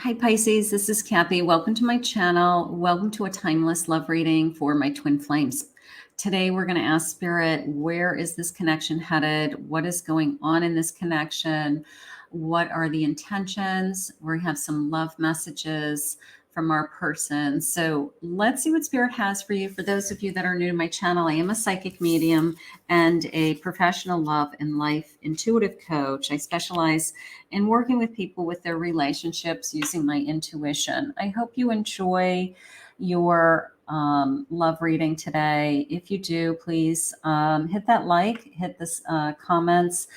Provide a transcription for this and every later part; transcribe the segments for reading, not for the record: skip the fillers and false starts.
Hi Pisces, this is Kathy. Welcome to my channel. Welcome to a timeless love reading for my twin flames. Today we're going to ask Spirit, where is this connection headed? What is going on in this connection? What are the intentions? We have some love messages from our person. So let's see what Spirit has for you. For those of you that are new to my channel, I am a psychic medium and a professional love and life intuitive coach. I specialize in working with people with their relationships using my intuition. I hope you enjoy your love reading today. If you do, please hit that like, hit this comments,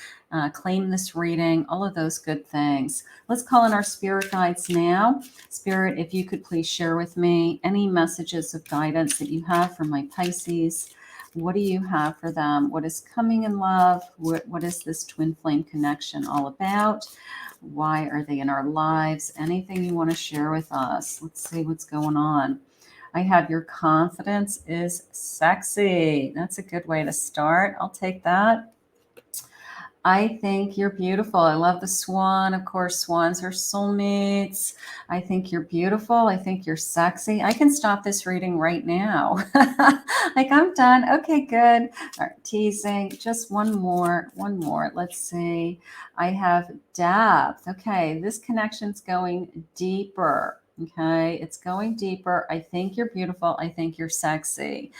claim this reading, all of those good things. Let's call in our spirit guides now. Spirit, if you could please share with me any messages of guidance that you have for my Pisces. What do you have for them? What is coming in love? What is this twin flame connection all about? Why are they in our lives? Anything you want to share with us? Let's see what's going on. I have your confidence is sexy. That's a good way to start. I'll take that. I think you're beautiful. I love the swan. Of course, swans are soulmates. I think you're beautiful. I think you're sexy. I can stop this reading right now. Like, I'm done. Okay, good. All right, teasing. Just one more. Let's see. I have depth. Okay, this connection's going deeper. Okay, it's going deeper. I think you're beautiful. I think you're sexy.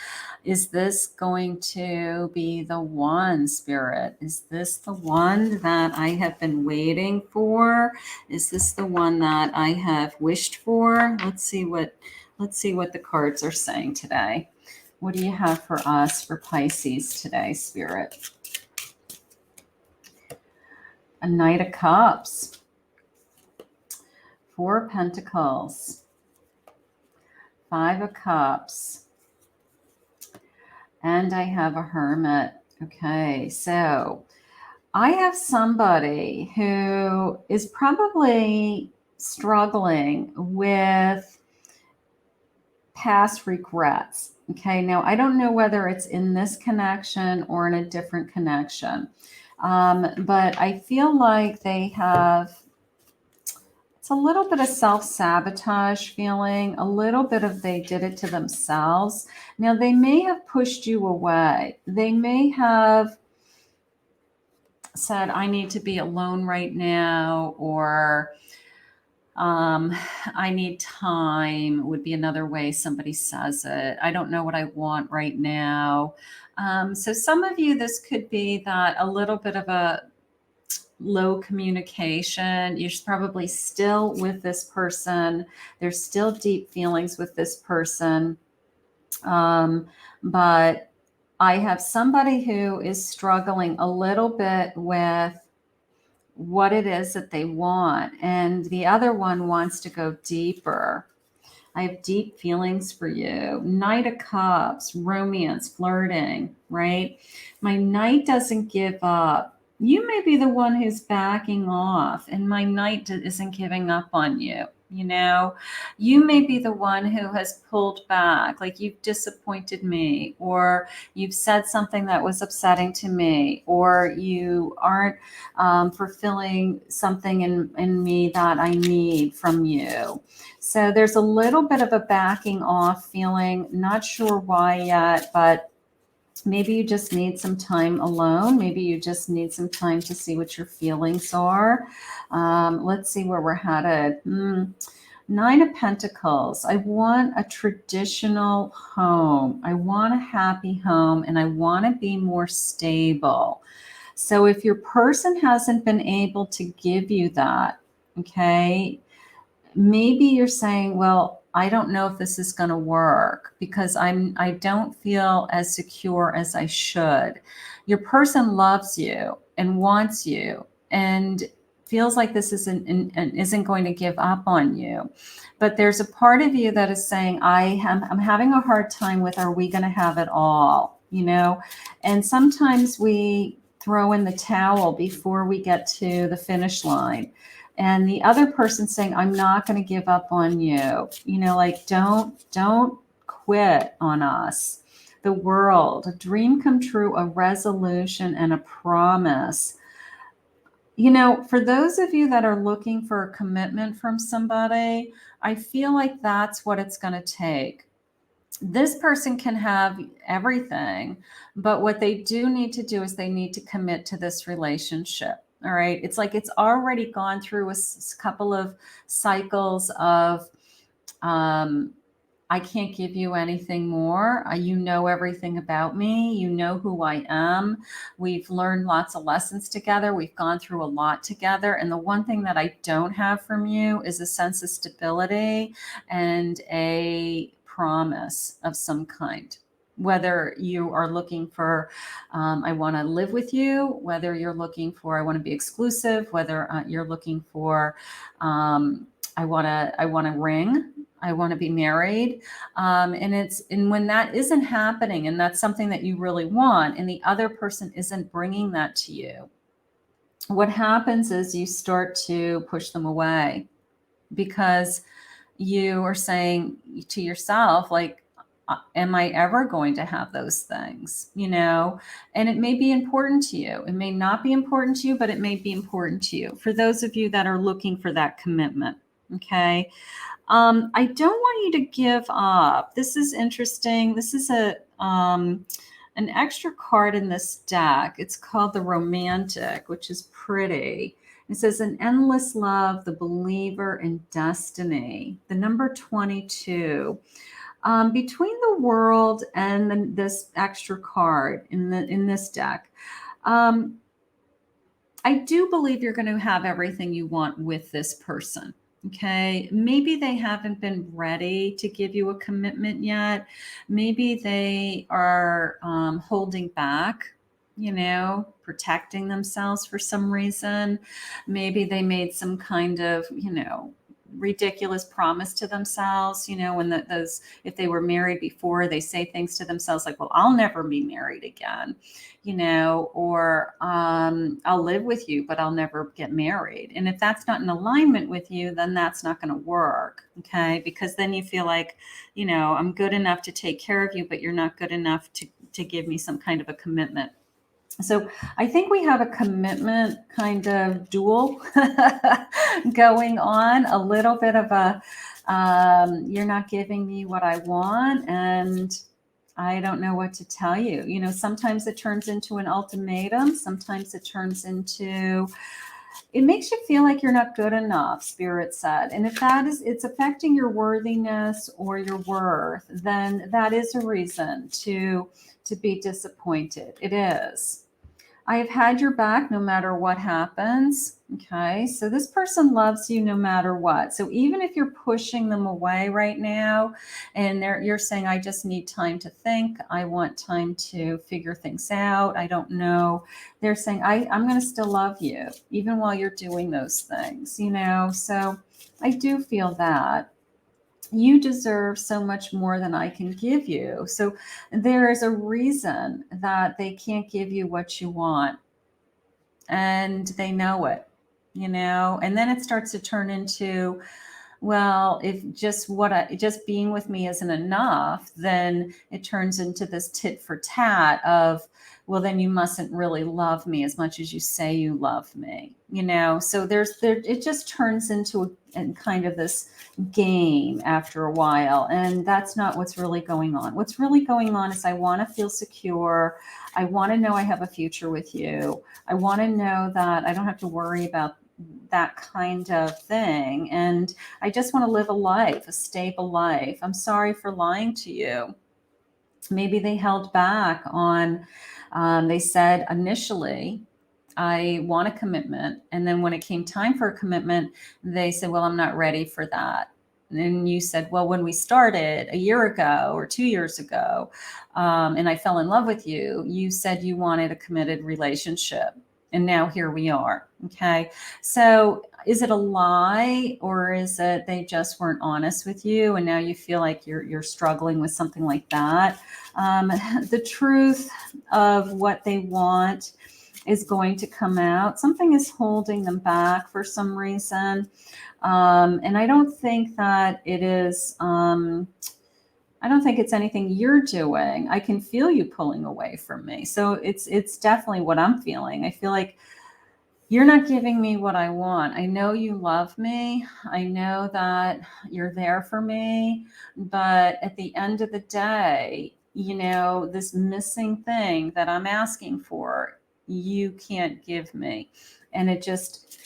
Is this going to be the one, Spirit? Is this the one that I have been waiting for? Is this the one that I have wished for? Let's see what the cards are saying today. What do you have for us for Pisces today, Spirit? A Knight of Cups. 4 of Pentacles, 5 of Cups, and I have a Hermit. Okay, so I have somebody who is probably struggling with past regrets. Okay, now I don't know whether it's in this connection or in a different connection, but I feel like they have a little bit of self-sabotage feeling, a little bit of they did it to themselves. Now, they may have pushed you away. They may have said, I need to be alone right now, or I need time would be another way somebody says it. I don't know what I want right now. So some of you, this could be that a little bit of a low communication. You're probably still with this person. There's still deep feelings with this person. But I have somebody who is struggling a little bit with what it is that they want. And the other one wants to go deeper. I have deep feelings for you. Knight of Cups, romance, flirting, right? My Knight doesn't give up. You may be the one who's backing off, and my Knight isn't giving up on you. You know, you may be the one who has pulled back, like you've disappointed me, or you've said something that was upsetting to me, or you aren't fulfilling something in me that I need from you. So there's a little bit of a backing off feeling, not sure why yet, but maybe you just need some time alone. Maybe you just need some time to see what your feelings are. Let's see where we're headed. 9 of Pentacles. I want a traditional home. I want a happy home, and I want to be more stable. So if your person hasn't been able to give you that, okay, maybe you're saying, well, I don't know if this is going to work because I don't feel as secure as I should. Your person loves you and wants you and feels like this isn't going to give up on you. But there's a part of you that is saying, I'm having a hard time with, are we going to have it all? You know, and sometimes we throw in the towel before we get to the finish line. And the other person saying, I'm not going to give up on you. You know, like, don't quit on us. The World, a dream come true, a resolution, and a promise. For those of you that are looking for a commitment from somebody, I feel like that's what it's going to take. This person can have everything, but what they do need to do is they need to commit to this relationship. All right. It's like it's already gone through a couple of cycles of, I can't give you anything more. You know everything about me. You know who I am. We've learned lots of lessons together. We've gone through a lot together. And the one thing that I don't have from you is a sense of stability and a promise of some kind. Whether you are looking for, I want to live with you, whether you're looking for, I want to be exclusive, whether you're looking for, I want to ring, I want to be married. And when that isn't happening, and that's something that you really want, and the other person isn't bringing that to you, what happens is you start to push them away because you are saying to yourself, like, am I ever going to have those things? And it may be important to you. It may not be important to you, but it may be important to you. For those of you that are looking for that commitment. Okay. I don't want you to give up. This is interesting. This is an extra card in this deck. It's called the Romantic, which is pretty. It says an endless love, the believer, and destiny. The number 22. Between the world and this extra card in this deck, I do believe you're going to have everything you want with this person. Okay. Maybe they haven't been ready to give you a commitment yet. Maybe they are holding back, protecting themselves for some reason. Maybe they made some kind of, ridiculous promise to themselves, when those, if they were married before, they say things to themselves like, well, I'll never be married again, or I'll live with you, but I'll never get married. And if that's not in alignment with you, then that's not going to work. Okay. Because then you feel like, I'm good enough to take care of you, but you're not good enough to give me some kind of a commitment. So I think we have a commitment kind of duel going on, a little bit of a, you're not giving me what I want, and I don't know what to tell you. Sometimes it turns into an ultimatum. Sometimes it turns into, it makes you feel like you're not good enough, Spirit said. And if it's affecting your worthiness or your worth, then that is a reason to be disappointed. It is. I have had your back no matter what happens. Okay. So this person loves you no matter what. So even if you're pushing them away right now and you're saying, I just need time to think. I want time to figure things out. I don't know. They're saying, I'm going to still love you even while you're doing those things, So I do feel that. You deserve so much more than I can give you. So there is a reason that they can't give you what you want. And they know it, and then it starts to turn into, well, if just being with me isn't enough, then it turns into this tit for tat of, well, then you mustn't really love me as much as you say you love me, So it just turns into a kind of this game after a while, and that's not what's really going on. What's really going on is I want to feel secure. I want to know I have a future with you. I want to know that I don't have to worry about that kind of thing. And I just want to live a life, a stable life. I'm sorry for lying to you. Maybe they held back on, they said initially, I want a commitment. And then when it came time for a commitment, they said, well, I'm not ready for that. And you said, well, when we started a year ago or 2 years ago, and I fell in love with you, you said you wanted a committed relationship. And now here we are. Okay. So is it a lie, or is it they just weren't honest with you and now you feel like you're struggling with something like that? The truth of what they want is going to come out. Something is holding them back for some reason. And I don't think that it is, I don't think it's anything you're doing. I can feel you pulling away from me. So it's definitely what I'm feeling. I feel like You're not giving me what I want. I know you love me. I know that you're there for me. But at the end of the day, this missing thing that I'm asking for, you can't give me. And it just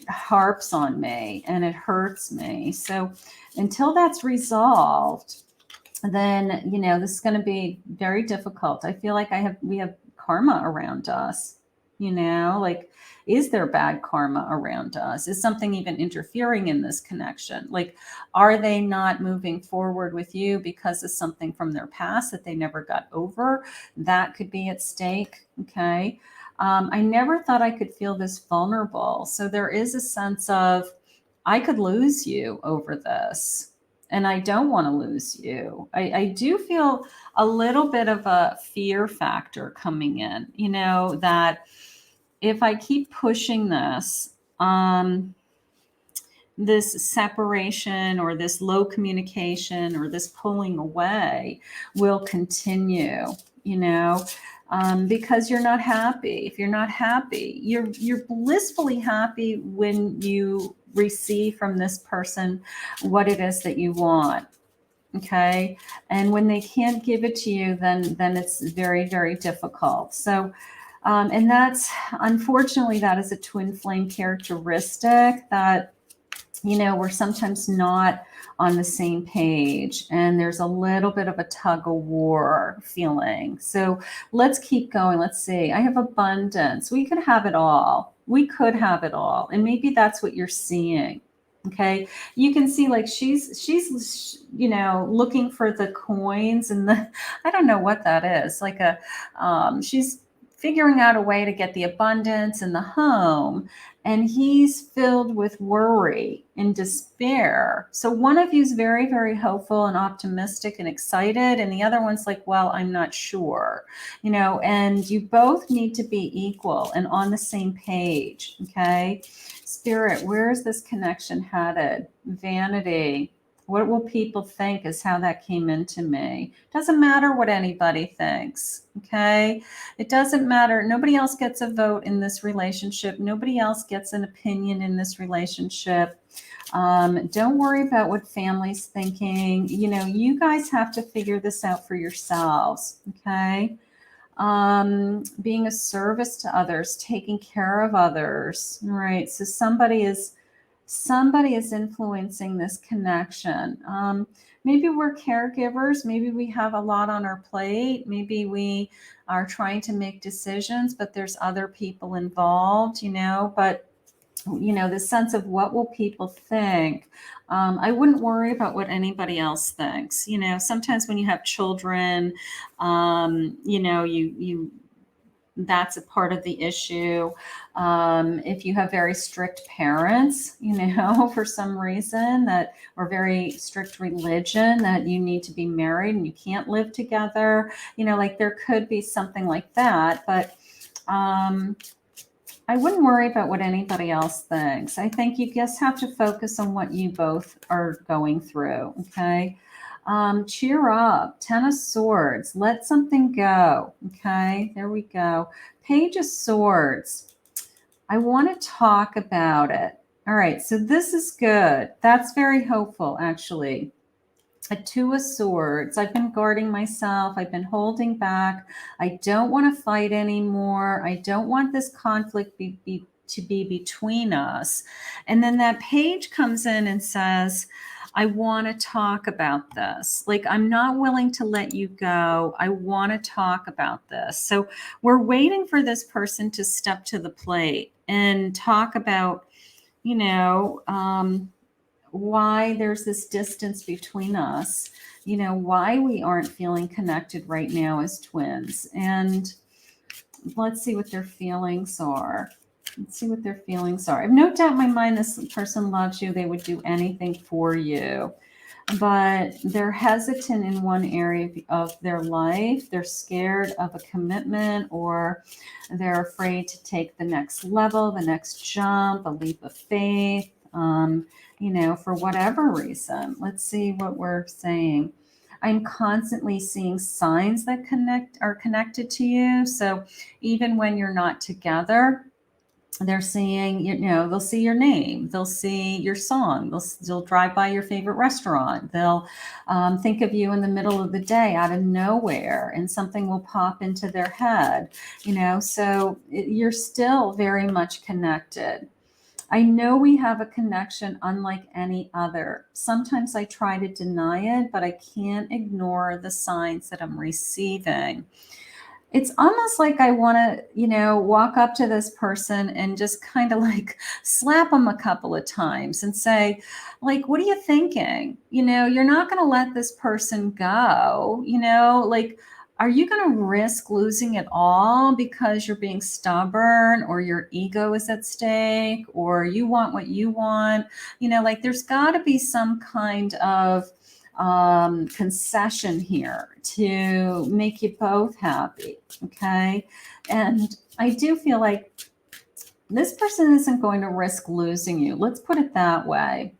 harps on me and it hurts me. So until that's resolved, then, this is going to be very difficult. I feel like we have karma around us, like, is there bad karma around us? Is something even interfering in this connection? Like, are they not moving forward with you because of something from their past that they never got over? That could be at stake. Okay. I never thought I could feel this vulnerable. So there is a sense of, I could lose you over this. And I don't want to lose you. I do feel a little bit of a fear factor coming in, that if I keep pushing this separation or this low communication or this pulling away will continue, because you're not happy. If you're not happy, you're blissfully happy when you receive from this person what it is that you want. Okay. And when they can't give it to you, then it's very, very difficult. So, and that's, unfortunately, that is a twin flame characteristic that, we're sometimes not on the same page, and there's a little bit of a tug of war feeling. So let's keep going. Let's see. I have abundance. We could have it all. We could have it all. And maybe that's what you're seeing. Okay. You can see, like, she's, looking for the coins and I don't know what that is. Like she's figuring out a way to get the abundance and the home. And he's filled with worry and despair. So one of you is very, very hopeful and optimistic and excited. And the other one's like, well, I'm not sure, and you both need to be equal and on the same page. Okay. Spirit, where is this connection headed? Vanity. What will people think is how that came into me. Doesn't matter what anybody thinks. Okay. It doesn't matter. Nobody else gets a vote in this relationship. Nobody else gets an opinion in this relationship. Don't worry about what family's thinking. You guys have to figure this out for yourselves. Okay. Being a service to others, taking care of others. Right. So somebody is influencing this connection. Maybe we're caregivers. Maybe we have a lot on our plate. Maybe we are trying to make decisions, but there's other people involved, but the sense of what will people think. I wouldn't worry about what anybody else thinks. Sometimes when you have children, you that's a part of the issue. If you have very strict parents, for some reason or very strict religion that you need to be married and you can't live together, like there could be something like that. But I wouldn't worry about what anybody else thinks. I think you just have to focus on what you both are going through. Okay. Cheer up. 10 of Swords. Let something go. Okay. There we go. Page of Swords. I want to talk about it. All right. So this is good. That's very hopeful, actually. A 2 of Swords. I've been guarding myself. I've been holding back. I don't want to fight anymore. I don't want this conflict to be between us. And then that page comes in and says, I want to talk about this. Like, I'm not willing to let you go. I want to talk about this. So we're waiting for this person to step to the plate and talk about, why there's this distance between us, why we aren't feeling connected right now as twins. And let's see what their feelings are. I have no doubt in my mind this person loves you. They would do anything for you. But they're hesitant in one area of their life. They're scared of a commitment, or they're afraid to take the next level, the next jump, a leap of faith. For whatever reason. Let's see what we're saying. I'm constantly seeing signs that are connected to you. So even when you're not together, They're seeing, they'll see your name, they'll see your song, they'll drive by your favorite restaurant, they'll think of you in the middle of the day out of nowhere, and something will pop into their head, so you're still very much connected. I know we have a connection unlike any other. Sometimes I try to deny it, but I can't ignore the signs that I'm receiving. It's almost like I want to, walk up to this person and just kind of like slap them a couple of times and say, like, what are you thinking? You're not going to let this person go, like, are you going to risk losing it all because you're being stubborn, or your ego is at stake, or you want what you want? Like, there's got to be some kind of concession here to make you both happy. Okay. And I do feel like this person isn't going to risk losing you. Let's put it that way.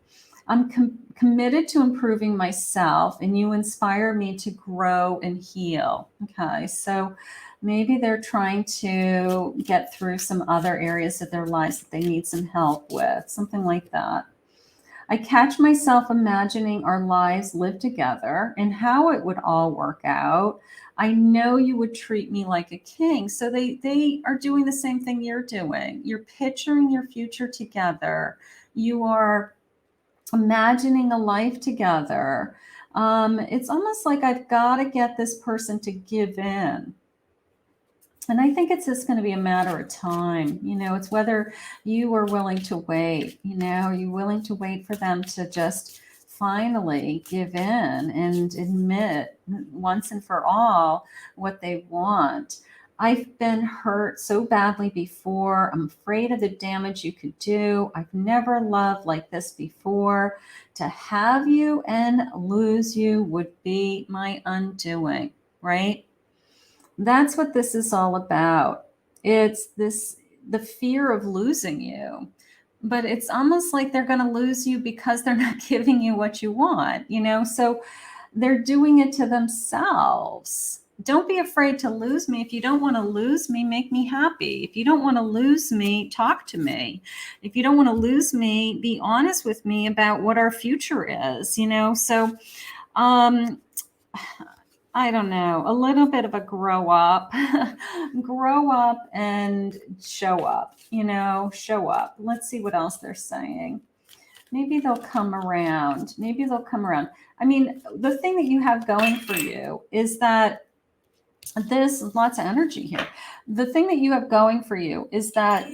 I'm committed to improving myself, and you inspire me to grow and heal. Okay. So maybe they're trying to get through some other areas of their lives that they need some help with, something like that. I catch myself imagining our lives live together and how it would all work out. I know you would treat me like a king. So they are doing the same thing you're doing. You're picturing your future together. You are imagining a life together. It's almost like I've got to get this person to give in. And I think it's just going to be a matter of time. It's whether you are willing to wait. Are you willing to wait for them to just finally give in and admit once and for all what they want? I've been hurt so badly before. I'm afraid of the damage you could do. I've never loved like this before. To have you and lose you would be my undoing, right? That's what this is all about. It's the fear of losing you. But it's almost like they're going to lose you because they're not giving you what you want, So they're doing it to themselves. Don't be afraid to lose me. If you don't want to lose me, make me happy. If you don't want to lose me, talk to me. If you don't want to lose me, be honest with me about what our future is, So, I don't know, a little bit of a grow up, grow up and show up, show up. Let's see what else they're saying. Maybe they'll come around. Maybe they'll come around. I mean, the thing that you have going for you is that this lots of energy here. The thing that you have going for you is that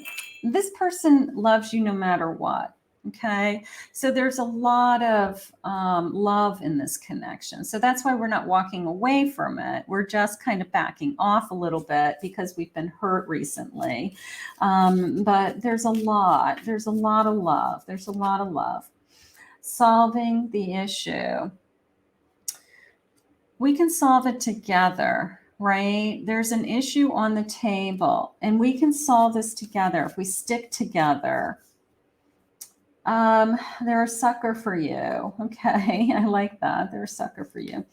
this person loves you no matter what. Okay. So there's a lot of love in this connection. So that's why we're not walking away from it. We're just kind of backing off a little bit because we've been hurt recently. But there's a lot of love. There's a lot of love. Solving the issue. We can solve it together, right? There's an issue on the table, and we can solve this together if we stick together. They're a sucker for you. Okay. I like that. They're a sucker for you.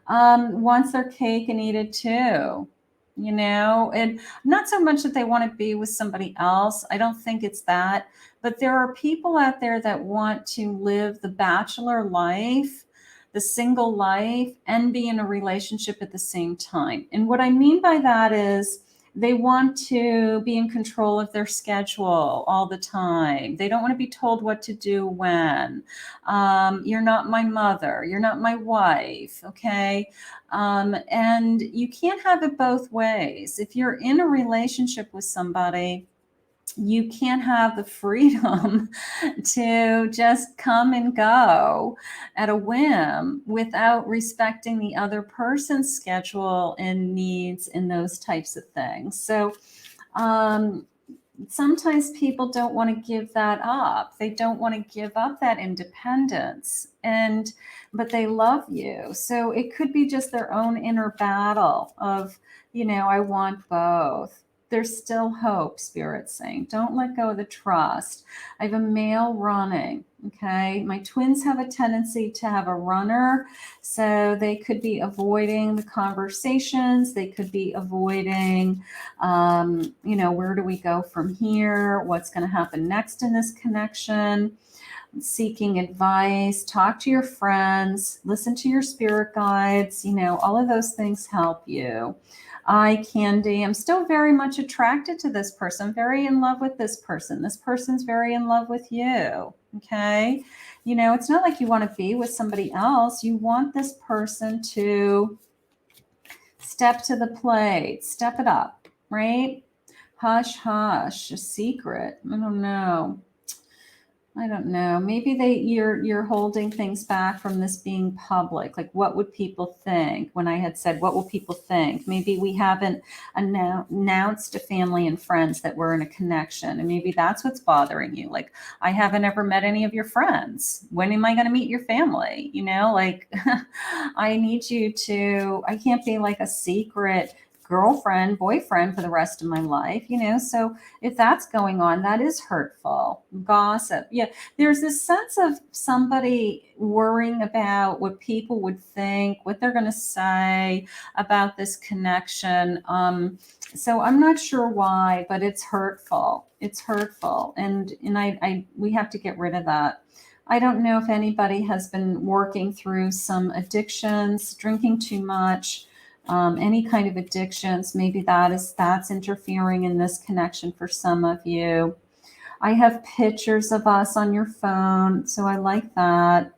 Wants their cake and eat it too, and not so much that they want to be with somebody else. I don't think it's that, but there are people out there that want to live the bachelor life, the single life, and be in a relationship at the same time. And what I mean by that is, they want to be in control of their schedule all the time. They don't want to be told what to do when. You're not my mother. You're not my wife. Okay. And you can't have it both ways. If you're in a relationship with somebody, you can't have the freedom to just come and go at a whim without respecting the other person's schedule and needs and those types of things. So sometimes people don't want to give that up. They don't want to give up that independence, but they love you. So it could be just their own inner battle of, I want both. There's still hope, Spirit's saying. Don't let go of the trust. I have a male running. Okay. My twins have a tendency to have a runner. So they could be avoiding the conversations. They could be avoiding, where do we go from here? What's going to happen next in this connection? Seeking advice, talk to your friends, listen to your spirit guides, all of those things help you. Eye candy. I'm still very much attracted to this person. I'm very in love with this person. This person's very in love with you. Okay. It's not like you want to be with somebody else. You want this person to step to the plate, step it up, right? Hush, hush, a secret. I don't know. Maybe you're holding things back from this being public. Like, what would people think? When I had said, what will people think? Maybe we haven't announced to family and friends that we're in a connection. And maybe that's what's bothering you. Like, I haven't ever met any of your friends. When am I going to meet your family? I need you to, I can't be like a secret girlfriend, boyfriend for the rest of my life, so if that's going on, that is hurtful. Gossip. Yeah. There's this sense of somebody worrying about what people would think, what they're going to say about this connection. So I'm not sure why, but it's hurtful. It's hurtful. And we have to get rid of that. I don't know if anybody has been working through some addictions, drinking too much, any kind of addictions. Maybe that's interfering in this connection for some of you. I have pictures of us on your phone, so I like that.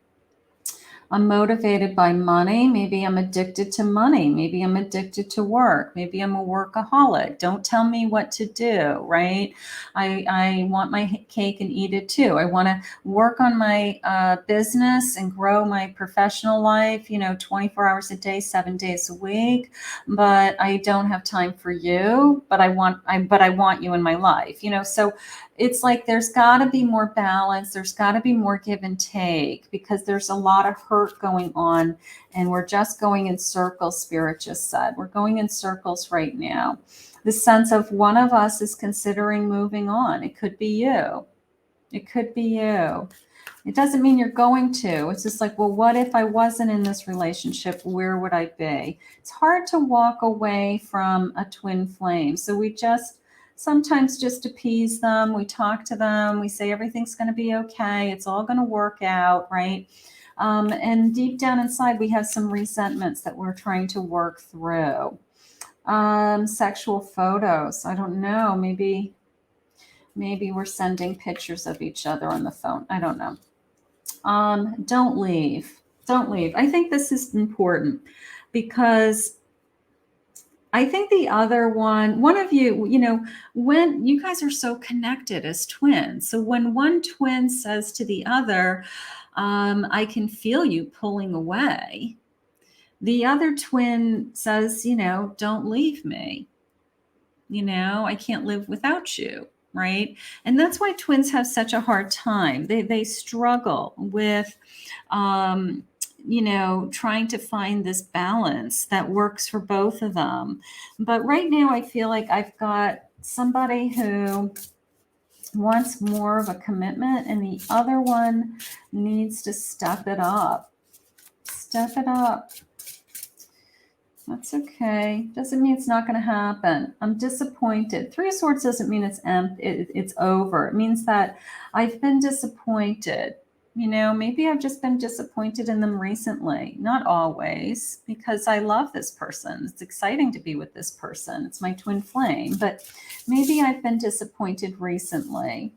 I'm motivated by money. Maybe I'm addicted to money. Maybe I'm addicted to work. Maybe I'm a workaholic. Don't tell me what to do, right? I want my cake and eat it too. I want to work on my business and grow my professional life, 24 hours a day, 7 days a week. But I don't have time for you. But I want you in my life, So it's like there's got to be more balance. There's got to be more give and take, because there's a lot of hurt going on, and we're just going in circles. Spirit just said we're going in circles right now. The sense of one of us is considering moving on. It could be you. It could be you. It doesn't mean you're going to. It's just like, well, what if I wasn't in this relationship? Where would I be? It's hard to walk away from a twin flame. So we sometimes just appease them. We talk to them. We say everything's going to be okay. It's all going to work out, right? And deep down inside, we have some resentments that we're trying to work through. Sexual photos. I don't know. Maybe we're sending pictures of each other on the phone. I don't know. Don't leave. Don't leave. I think this is important, because I think the other one of you, when you guys are so connected as twins. So when one twin says to the other, I can feel you pulling away, the other twin says, don't leave me. I can't live without you. Right. And that's why twins have such a hard time. They struggle with, trying to find this balance that works for both of them. But right now, I feel like I've got somebody who wants more of a commitment, and the other one needs to step it up. Step it up. That's okay. Doesn't mean it's not going to happen. I'm disappointed. 3 of Swords doesn't mean it's over. It means that I've been disappointed. Maybe I've just been disappointed in them recently. Not always, because I love this person. It's exciting to be with this person. It's my twin flame. But maybe I've been disappointed recently.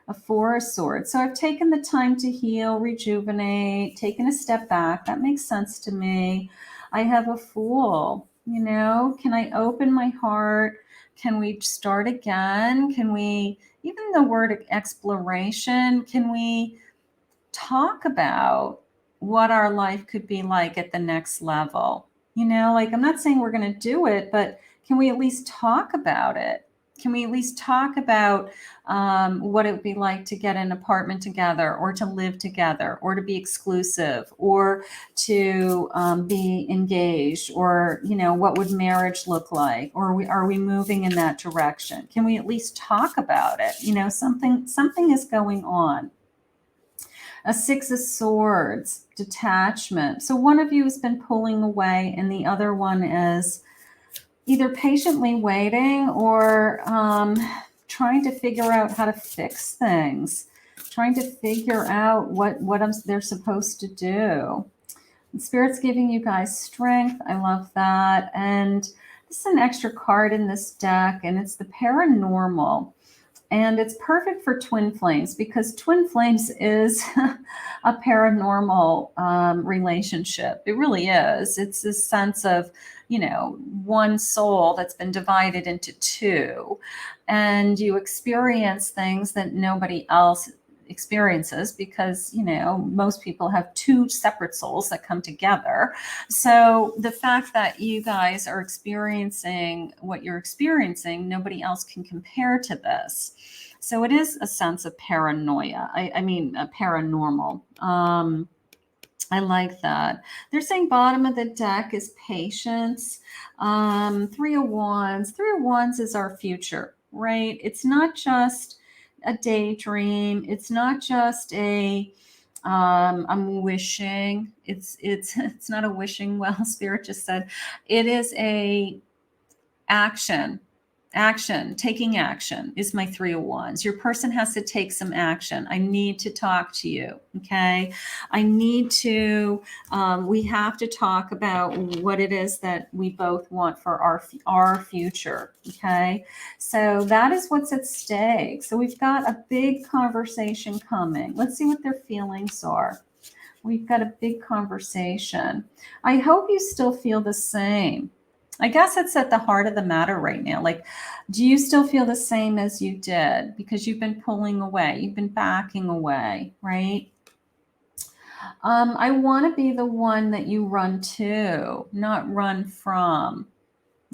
A 4 of Swords. So I've taken the time to heal, rejuvenate, taken a step back. That makes sense to me. I have a Fool. Can I open my heart? Can we start again? Can we, even the word exploration, can we talk about what our life could be like at the next level? I'm not saying we're going to do it, but can we at least talk about it? Can we at least talk about what it would be like to get an apartment together, or to live together, or to be exclusive, or to be engaged, or, you know, what would marriage look like? Or are we moving in that direction? Can we at least talk about it? You know, something is going on. A Six of Swords, detachment. So one of you has been pulling away, and the other one is either patiently waiting, or trying to figure out how to fix things, trying to figure out what they're supposed to do. And Spirit's giving you guys strength. I love that. And this is an extra card in this deck, and it's the paranormal. And it's perfect for twin flames, because twin flames is a paranormal relationship. It really is. It's this sense of, you know, one soul that's been divided into two, and you experience things that nobody else experiences, because, you know, most people have two separate souls that come together. So the fact that you guys are experiencing what you're experiencing, nobody else can compare to this. So it is a sense of paranoia. I mean, paranormal. I like that. They're saying bottom of the deck is patience. Three of Wands. Three of Wands is our future, right? It's not just a daydream. It's not just a I'm wishing. It's not a wishing well. Spirit just said it is a action. Taking action is my Three of Wands. Your person has to take some action. I need to talk to you. Okay. I need to, we have to talk about what it is that we both want for our future. Okay. So that is what's at stake. So we've got a big conversation coming. Let's see what their feelings are. We've got a big conversation. I hope you still feel the same. I guess it's at the heart of the matter right now. Like, do you still feel the same as you did? Because you've been pulling away, you've been backing away, right? I want to be the one that you run to, not run from.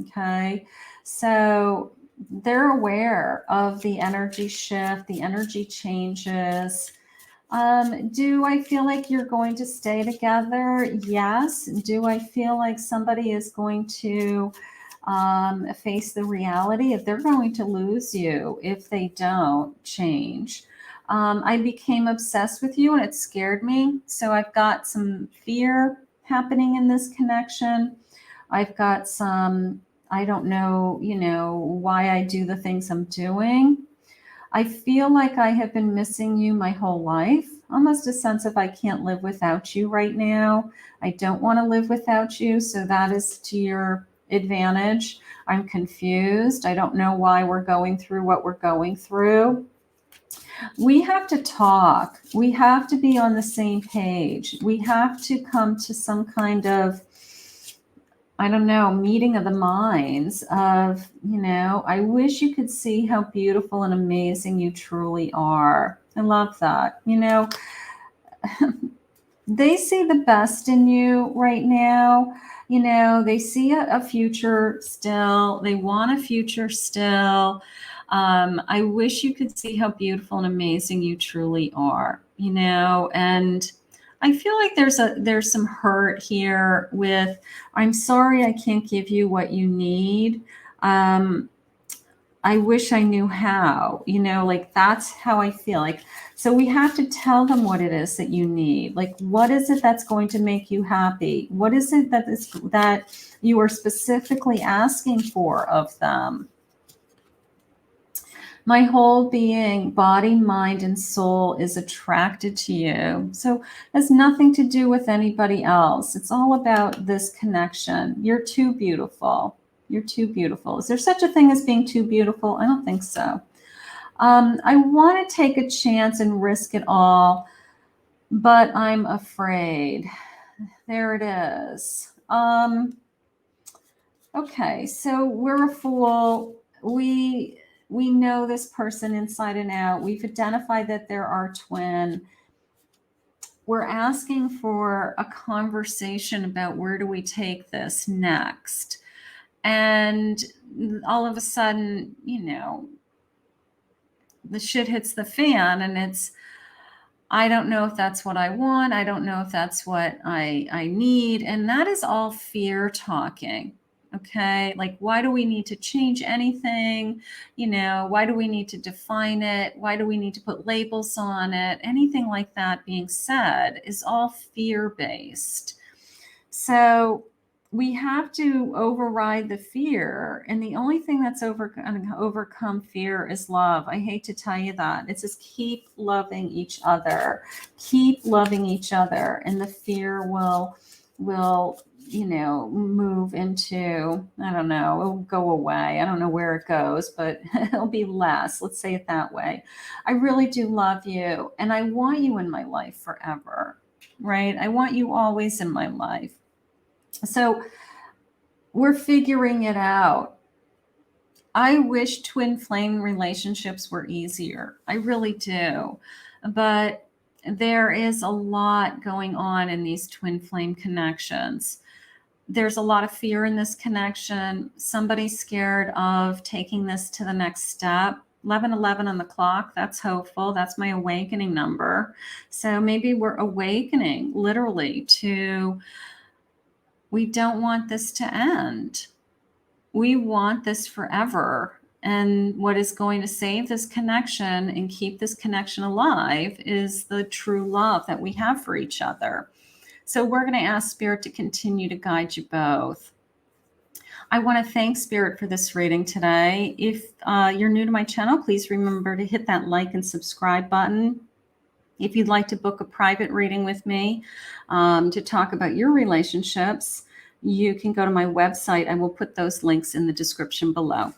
Okay. So they're aware of the energy shift, the energy changes. Do I feel like you're going to stay together? Yes. Do I feel like somebody is going to face the reality if they're going to lose you if they don't change? I became obsessed with you, and it scared me. So I've got some fear happening in this connection. I've got some, I don't know, you know, why I do the things I'm doing. I feel like I have been missing you my whole life. Almost a sense of I can't live without you right now. I don't want to live without you. So that is to your advantage. I'm confused. I don't know why we're going through what we're going through. We have to talk. We have to be on the same page. We have to come to some kind of, I don't know, meeting of the minds of, you know, I wish you could see how beautiful and amazing you truly are. I love that. You know, they see the best in you right now. You know, they see a future still. They want a future still. I wish you could see how beautiful and amazing you truly are, you know, and I feel like there's some hurt here with, I'm sorry I can't give you what you need. I wish I knew how, you know, like that's how I feel like. So we have to tell them what it is that you need. Like, what is it that's going to make you happy? What is it that you are specifically asking for of them? My whole being, body, mind, and soul is attracted to you. So it has nothing to do with anybody else. It's all about this connection. You're too beautiful. You're too beautiful. Is there such a thing as being too beautiful? I don't think so. I want to take a chance and risk it all, but I'm afraid. There it is. Okay, so we're a fool. We know this person inside and out. We've identified that they're our twin. We're asking for a conversation about where do we take this next. And all of a sudden, the shit hits the fan, and I don't know if that's what I want. I don't know if that's what I need. And that is all fear talking. Okay. Like, why do we need to change anything? Why do we need to define it? Why do we need to put labels on it? Anything like that being said is all fear based. So we have to override the fear. And the only thing that's overcome fear is love. I hate to tell you that. It's just keep loving each other. Keep loving each other. And the fear will move into, I don't know, it'll go away. I don't know where it goes, but it'll be less. Let's say it that way. I really do love you. And I want you in my life forever, right? I want you always in my life. So we're figuring it out. I wish twin flame relationships were easier. I really do. But there is a lot going on in these twin flame connections. There's a lot of fear in this connection. Somebody's scared of taking this to the next step. 11:11 on the clock, that's hopeful. That's my awakening number. So maybe we're awakening literally to, we don't want this to end. We want this forever. And what is going to save this connection and keep this connection alive is the true love that we have for each other. So we're going to ask Spirit to continue to guide you both. I want to thank Spirit for this reading today. If you're new to my channel, please remember to hit that like and subscribe button. If you'd like to book a private reading with me to talk about your relationships, you can go to my website. I will put those links in the description below.